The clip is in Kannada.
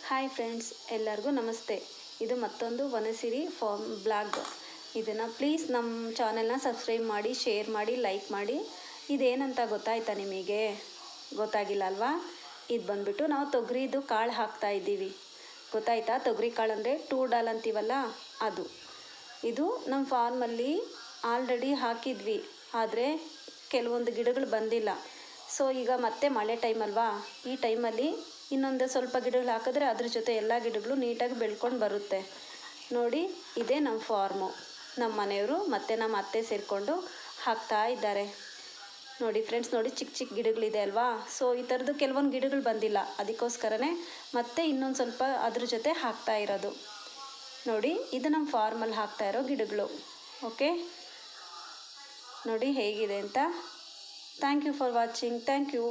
ಹಾಯ್ ಫ್ರೆಂಡ್ಸ್, ಎಲ್ಲರಿಗೂ ನಮಸ್ತೆ. ಇದು ಮತ್ತೊಂದು ವನಸಿರಿ ಫಾರ್ಮ್ ಬ್ಲಾಗ್. ಇದನ್ನು ಪ್ಲೀಸ್ ನಮ್ಮ ಚಾನೆಲ್ನ ಸಬ್ಸ್ಕ್ರೈಬ್ ಮಾಡಿ, ಶೇರ್ ಮಾಡಿ, ಲೈಕ್ ಮಾಡಿ. ಇದೇನಂತ ಗೊತ್ತಾಯ್ತಾ ನಿಮಗೆ? ಗೊತ್ತಾಗಿಲ್ಲ ಅಲ್ವಾ? ಇದು ಬಂದುಬಿಟ್ಟು ನಾವು ತೊಗರಿದು ಕಾಳು ಹಾಕ್ತಾ ಇದ್ದೀವಿ. ಗೊತ್ತಾಯ್ತಾ? ತೊಗರಿ ಕಾಳು ಅಂದರೆ ಟೂಡಾಲ್ ಅಂತೀವಲ್ಲ ಅದು. ಇದು ನಮ್ಮ ಫಾರ್ಮಲ್ಲಿ ಆಲ್ರೆಡಿ ಹಾಕಿದ್ವಿ, ಆದರೆ ಕೆಲವೊಂದು ಗಿಡಗಳು ಬಂದಿಲ್ಲ. ಸೊ ಈಗ ಮತ್ತೆ ಮಳೆ ಟೈಮ್ ಅಲ್ವಾ, ಈ ಟೈಮಲ್ಲಿ ಇನ್ನೊಂದು ಸ್ವಲ್ಪ ಗಿಡಗಳು ಹಾಕಿದ್ರೆ ಅದ್ರ ಜೊತೆ ಎಲ್ಲ ಗಿಡಗಳು ನೀಟಾಗಿ ಬೆಳ್ಕೊಂಡು ಬರುತ್ತೆ. ನೋಡಿ, ಇದೇ ನಮ್ಮ ಫಾರ್ಮು. ನಮ್ಮ ಮನೆಯವರು ಮತ್ತು ನಮ್ಮ ಅತ್ತೆ ಸೇರಿಕೊಂಡು ಹಾಕ್ತಾ ಇದ್ದಾರೆ. ನೋಡಿ ಫ್ರೆಂಡ್ಸ್, ನೋಡಿ ಚಿಕ್ಕ ಚಿಕ್ಕ ಗಿಡಗಳಿದೆ ಅಲ್ವಾ. ಸೊ ಈ ಥರದ್ದು ಕೆಲವೊಂದು ಗಿಡಗಳು ಬಂದಿಲ್ಲ, ಅದಕ್ಕೋಸ್ಕರನೇ ಮತ್ತೆ ಇನ್ನೊಂದು ಸ್ವಲ್ಪ ಅದ್ರ ಜೊತೆ ಹಾಕ್ತಾ ಇರೋದು. ನೋಡಿ, ಇದು ನಮ್ಮ ಫಾರ್ಮಲ್ಲಿ ಹಾಕ್ತಾ ಇರೋ ಗಿಡಗಳು. ಓಕೆ, ನೋಡಿ ಹೇಗಿದೆ ಅಂತ. Thank you for watching. Thank you.